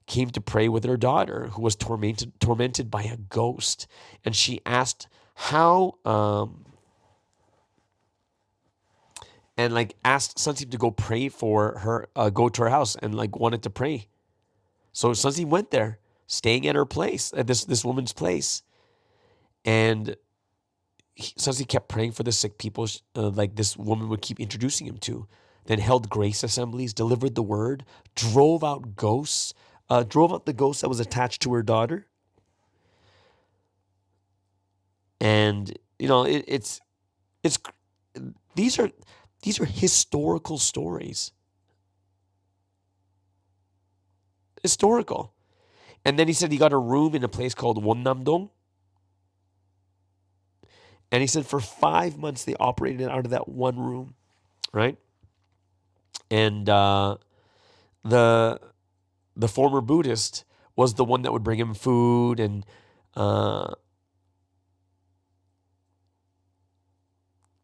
came to pray with her daughter, who was tormented by a ghost. And she asked how, asked Sunseem to go pray for her, go to her house and wanted to pray. So Sunseem went there, staying at her place, at this woman's place. And Sunseem kept praying for the sick people, this woman would keep introducing him to. Then held grace assemblies, delivered the word, drove out the ghost that was attached to her daughter. And it's these are historical stories. Historical. And then he said he got a room in a place called Wonnamdong. And he said for 5 months they operated out of that one room, right? And the former Buddhist was the one that would bring him food, and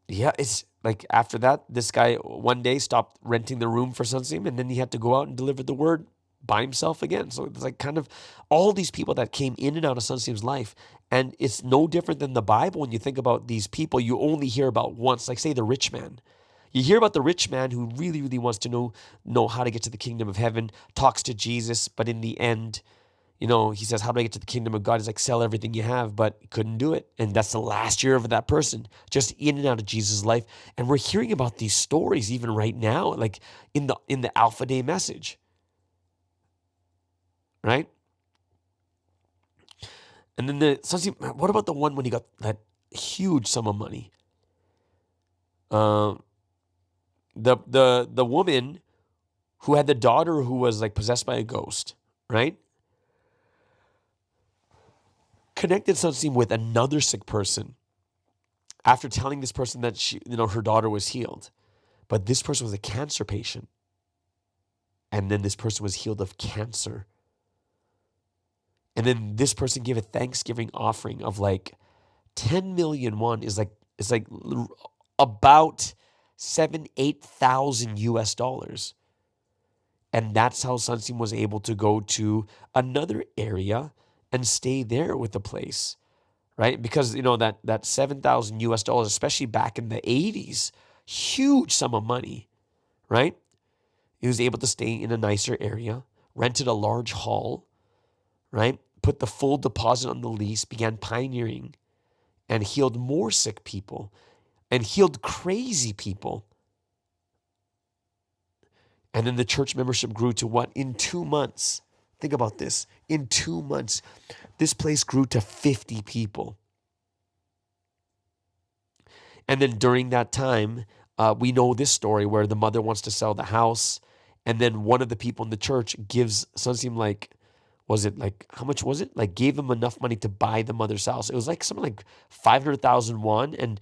yeah, it's like after that, this guy one day stopped renting the room for Sunsim, and then he had to go out and deliver the word by himself again. So it's like kind of all these people that came in and out of Sunsim's life. And it's no different than the Bible when you think about these people you only hear about once, like say the rich man. You hear about the rich man who really, really wants to know how to get to the kingdom of heaven, talks to Jesus, but in the end, he says, how do I get to the kingdom of God? He's like, sell everything you have, but he couldn't do it. And that's the last year of that person, just in and out of Jesus' life. And we're hearing about these stories even right now, like in the Alpha Day message, right? And then what about the one when he got that huge sum of money? The woman who had the daughter who was like possessed by a ghost, right? Connected Sunsim with another sick person after telling this person that her daughter was healed. But this person was a cancer patient. And then this person was healed of cancer. And then this person gave a Thanksgiving offering of like 10 million won it's like about 8,000 US dollars. And that's how Sunsim was able to go to another area and stay there with the place, right? Because that 7,000 US dollars, especially back in the 80s, huge sum of money, right? He was able to stay in a nicer area, rented a large hall, right? Put the full deposit on the lease, began pioneering, and healed more sick people and healed crazy people. And then the church membership grew to what? In 2 months. Think about this. In 2 months, this place grew to 50 people. And then during that time, we know this story where the mother wants to sell the house. And then one of the people in the church gives Sunsim how much was it? Like gave him enough money to buy the mother's house. It was like something like 500,000 won. And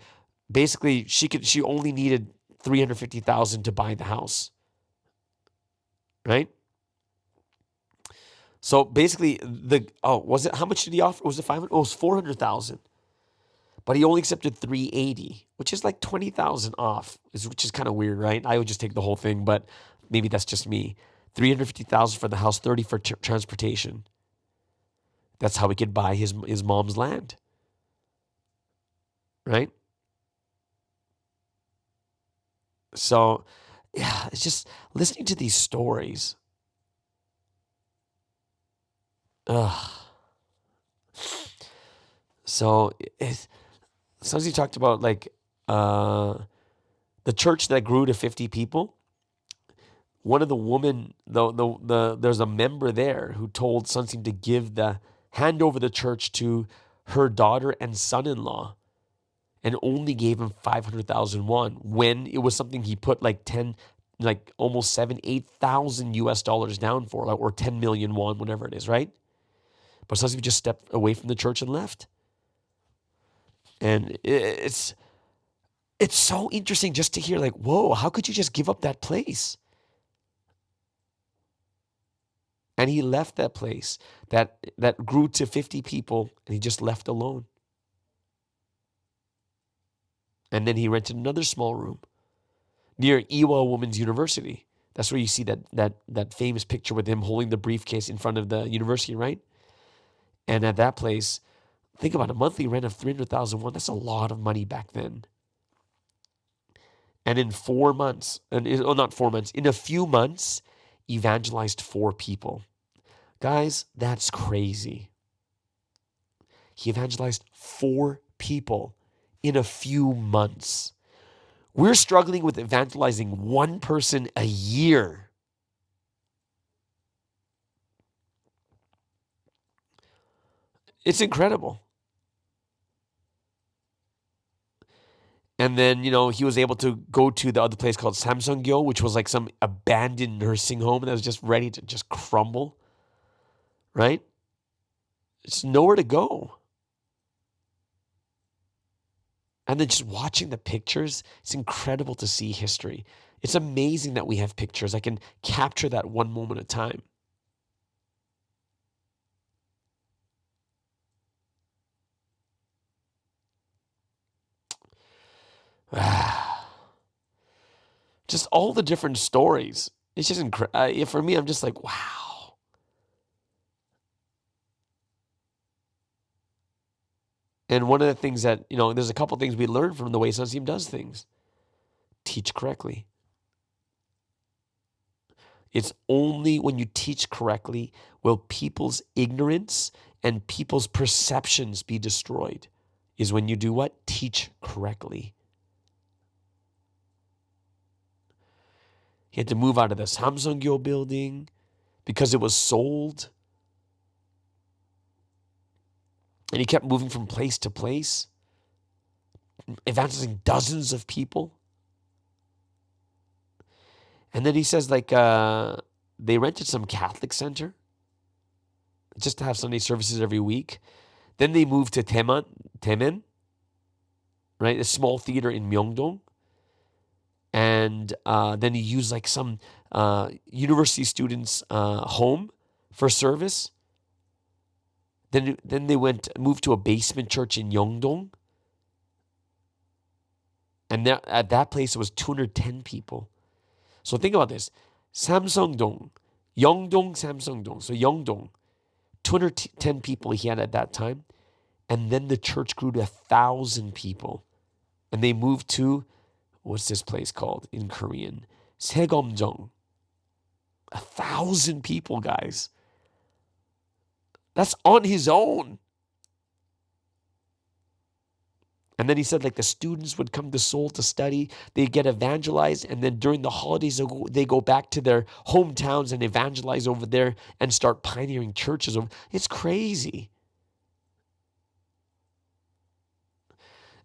basically she only needed 350,000 to buy the house. Right? So basically was it, how much did he offer? Was it 500? Oh, it was 400,000. But he only accepted 380, which is like 20,000 off, which is kind of weird, right? I would just take the whole thing, but maybe that's just me. 350,000 for the house, 30 for transportation. That's how he could buy his mom's land, right? So, yeah, it's just listening to these stories. So, sometimes he talked about like the church that grew to 50 people. One of the women, there's a member there who told Sunsim to hand over the church to her daughter and son-in-law, and only gave him 500,000 won when it was something he put like almost 8,000 US dollars down for, or 10 million won, whatever it is, right? But Sunsim just stepped away from the church and left. And it's so interesting just to hear like, whoa, how could you just give up that place? And he left that place that grew to 50 people, and he just left alone. And then he rented another small room near Iwa Women's University. That's where you see that famous picture with him holding the briefcase in front of the university, right? And at that place, think about a monthly rent of 300,000 won. That's a lot of money back then. And in 4 months, not 4 months, in a few months, evangelized 4 people. Guys, that's crazy. He evangelized 4 people in a few months. We're struggling with evangelizing 1 person a year. It's incredible. And then, he was able to go to the other place called Samsung-gyo, which was like some abandoned nursing home that was just ready to just crumble, right? It's nowhere to go. And then just watching the pictures, it's incredible to see history. It's amazing that we have pictures. I can capture that one moment at a time. Just all the different stories. It's just incredible. For me, I'm just like, wow. And one of the things that, there's a couple things we learn from the way Sunseam does things. Teach correctly. It's only when you teach correctly will people's ignorance and people's perceptions be destroyed. Is when you do what? Teach correctly. He had to move out of the Samsung-gyo building because it was sold. And he kept moving from place to place, evangelizing dozens of people. And then he says, they rented some Catholic center just to have Sunday services every week. Then they moved to Taemen, right? A small theater in Myeongdong. And then he used like some university students' home for service. Then they moved to a basement church in Yeongdong. And at that place, it was 210 people. So think about this. Samsung-dong, Yeongdong, Samsung-dong. So Yeongdong, 210 people he had at that time. And then the church grew to 1,000 people. And they moved to, what's this place called in Korean? Saegomjeong. 1,000 people, guys. That's on his own. And then he said the students would come to Seoul to study, they get evangelized, and then during the holidays, they go back to their hometowns and evangelize over there and start pioneering churches. It's crazy.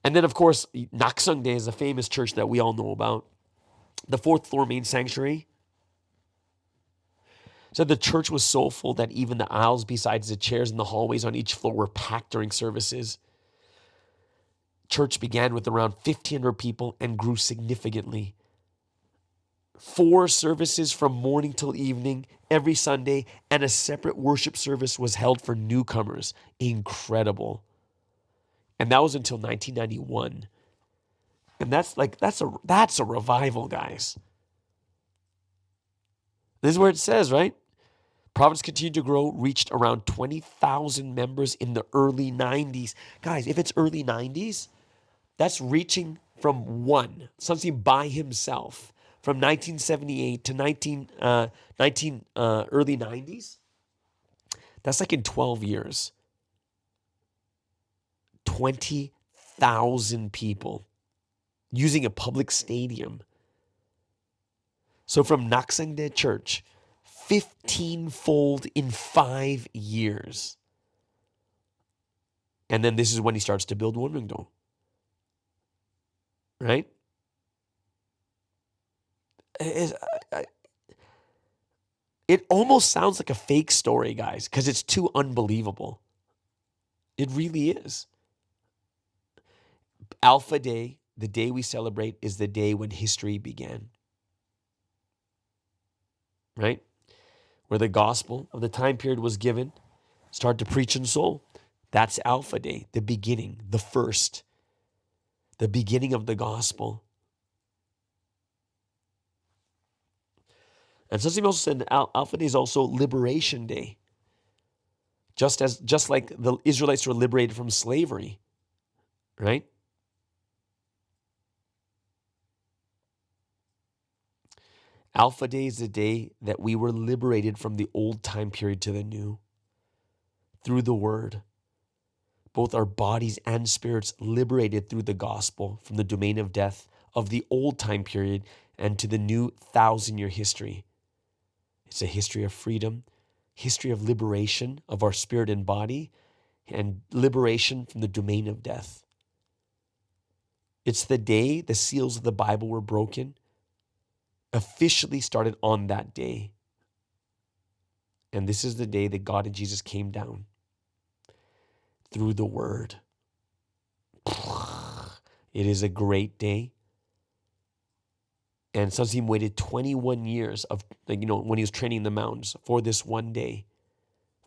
And then, of course, Nakseongdae is a famous church that we all know about. The fourth floor main sanctuary. So the church was so full that even the aisles besides the chairs and the hallways on each floor were packed during services. Church began with around 1,500 people and grew significantly. 4 services from morning till evening every Sunday, and a separate worship service was held for newcomers. Incredible. And that was until 1991. And that's a revival, guys. This is where it says, right? Province continued to grow, reached around 20,000 members in the early 90s. Guys, if it's early 90s, that's reaching from one, something by himself, from 1978 to early 90s. That's like in 12 years. 20,000 people using a public stadium. So from Nakseongdae Church, 15-fold in 5 years. And then this is when he starts to build Wonmyeongdong. Right? It almost sounds like a fake story, guys, because it's too unbelievable. It really is. Alpha Day, the day we celebrate, is the day when history began. Right? Where the gospel of the time period was given, start to preach in Seoul. That's Alpha Day, the beginning, the first. The beginning of the gospel. And Sunseam also said Alpha Day is also Liberation Day. Just like the Israelites were liberated from slavery. Right? Alpha Day is the day that we were liberated from the old time period to the new. Through the word. Both our bodies and spirits liberated through the gospel from the domain of death of the old time period and to the new 1,000-year history. It's a history of freedom, history of liberation of our spirit and body, and liberation from the domain of death. It's the day the seals of the Bible were broken. Officially started on that day. And this is the day that God and Jesus came down through the Word. It is a great day. And Sansim waited 21 years of, when he was training in the mountains for this one day.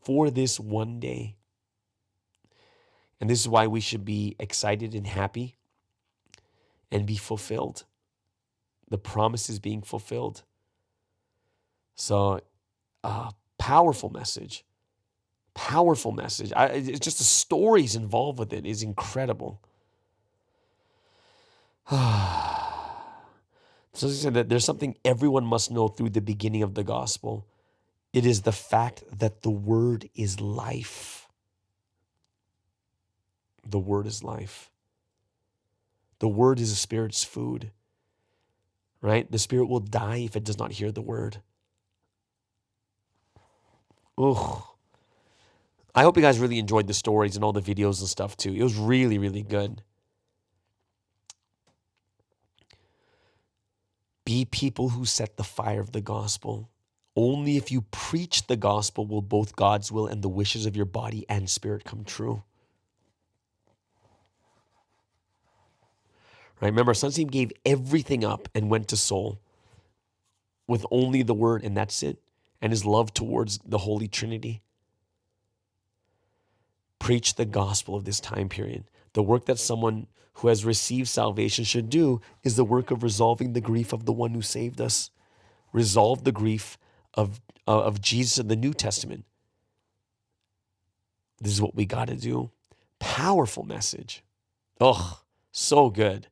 For this one day. And this is why we should be excited and happy and be fulfilled. The promise is being fulfilled. So, powerful message. Powerful message. It's just the stories involved with it is incredible. So he said that there's something everyone must know through the beginning of the gospel. It is the fact that the Word is life. The Word is life. The Word is the Spirit's food, right? The Spirit will die if it does not hear the Word. Ugh. I hope you guys really enjoyed the stories and all the videos and stuff too. It was really, really good. Be people who set the fire of the gospel. Only if you preach the gospel will both God's will and the wishes of your body and spirit come true. Right? Remember, Sansim gave everything up and went to Seoul with only the Word, and that's it. And his love towards the Holy Trinity. Preach the gospel of this time period. The work that someone who has received salvation should do is the work of resolving the grief of the one who saved us. Resolve the grief of Jesus in the New Testament. This is what we got to do. Powerful message. Oh, so good.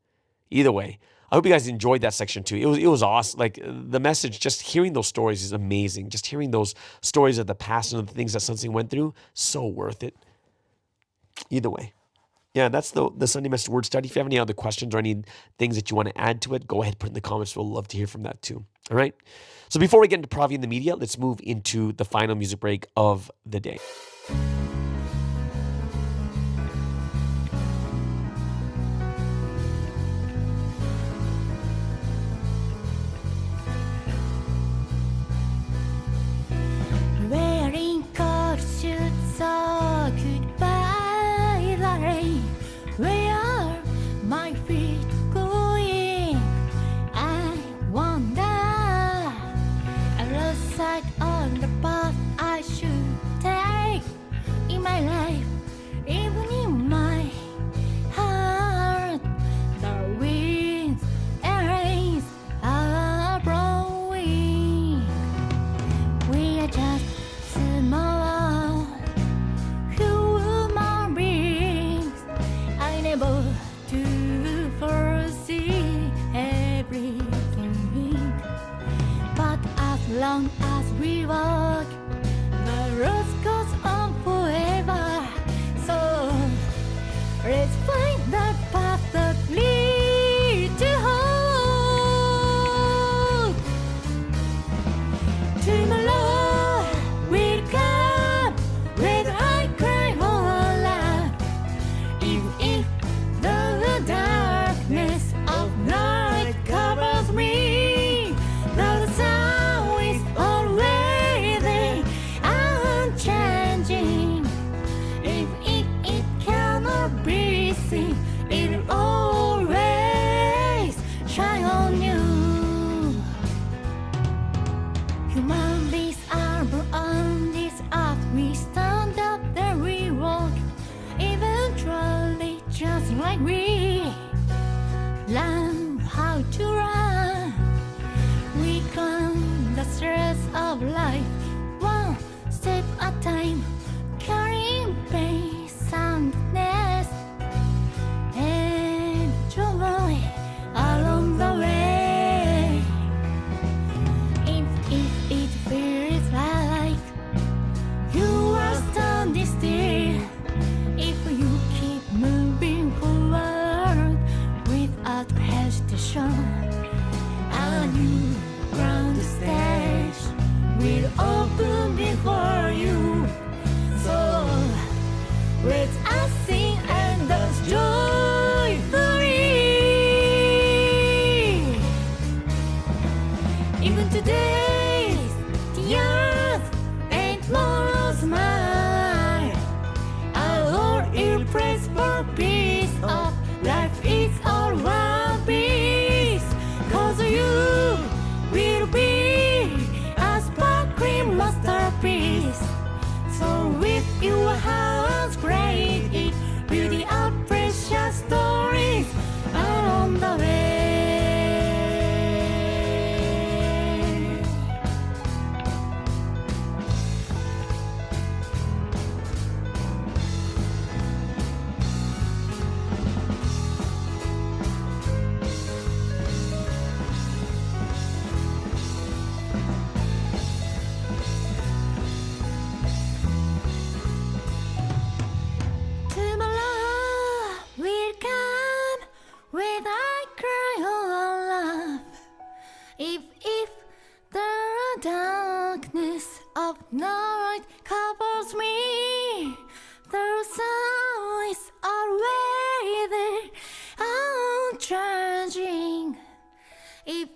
Either way, I hope you guys enjoyed that section too. It was awesome. Like the message, just hearing those stories is amazing. Just hearing those stories of the past and the things that Sansim went through, so worth it. Either way. Yeah, that's the Sunday Message Word Study. If you have any other questions or any things that you want to add to it, go ahead, put it in the comments. We'll love to hear from that too. All right. So before we get into Provi and the media, let's move into the final music break of the day. Wearing cold shoes, so goodbye the rain. Where are my feet going? I wonder. I lost sight on the path I should take in my life, even in my heart. The winds and rains are blowing. We are just small human beings. I never to foresee everything, but as long as we walk, the road goes on forever. So let's find the path that leads to hope. Tomorrow will come whether I cry or laugh. Even if the darkness of night covers me, the sun is always there, unchanging. Even if it cannot be seen, it will always shine on you. Human beings are born on this earth. We stand up, then we walk. Eventually, just like we learn how to run, we climb the stairs of life, one step at a time, carrying pain, sadness, and joy along the way. If it feels like you are standing still, if you keep moving forward, If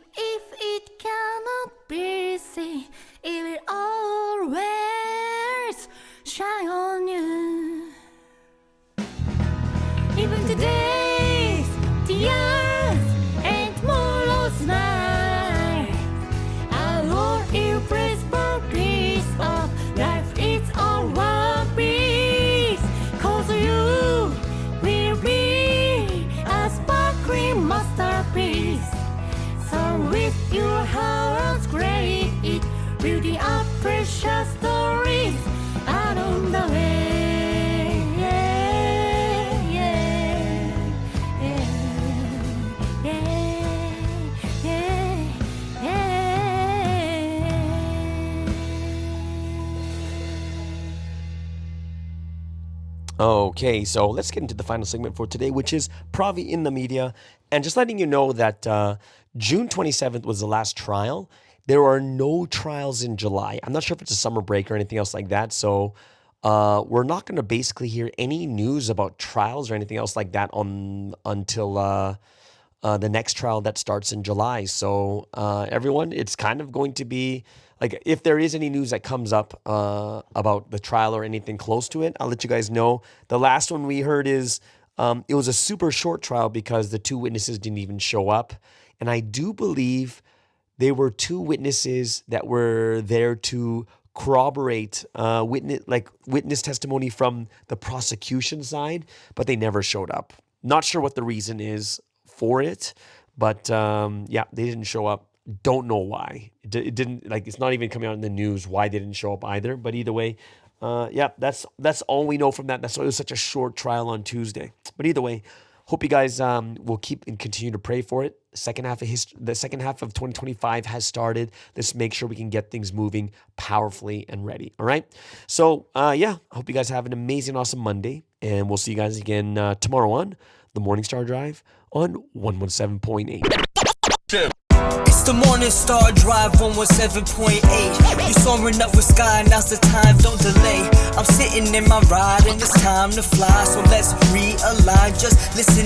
it cannot be seen, it will always shine on you. Even today's tears and tomorrow's night, our Lord will praise for peace of life. It's all one piece, 'cause you will be a sparkling masterpiece. So with your heart's great, it will be a precious stories out on the way. Okay, so let's get into the final segment for today, which is Provi in the media. And just letting you know that June 27th was the last trial. There are no trials in July. I'm not sure if it's a summer break or anything else like that. So we're not going to basically hear any news about trials or anything else like that until the next trial that starts in July. So everyone, it's kind of going to be like, if there is any news that comes up about the trial or anything close to it, I'll let you guys know. The last one we heard is it was a super short trial because the two witnesses didn't even show up. And I do believe they were two witnesses that were there to corroborate witness testimony from the prosecution side, but they never showed up. Not sure what the reason is for it, but yeah, they didn't show up. Don't know why. It didn't, like, it's not even coming out in the news why they didn't show up either. But either way, yeah, that's all we know from that. That's why it was such a short trial on Tuesday. But either way, hope you guys will keep and continue to pray for it. The second half of 2025 has started. Let's make sure we can get things moving powerfully and ready. All right. So yeah, I hope you guys have an amazing, awesome Monday, and we'll see you guys again tomorrow on the Morning Star Drive on 117.8. It's the Morning Star Drive 117.8. You soaring up with sky, now's the time, don't delay. I'm sitting in my ride and it's time to fly, so let's realign. Just listen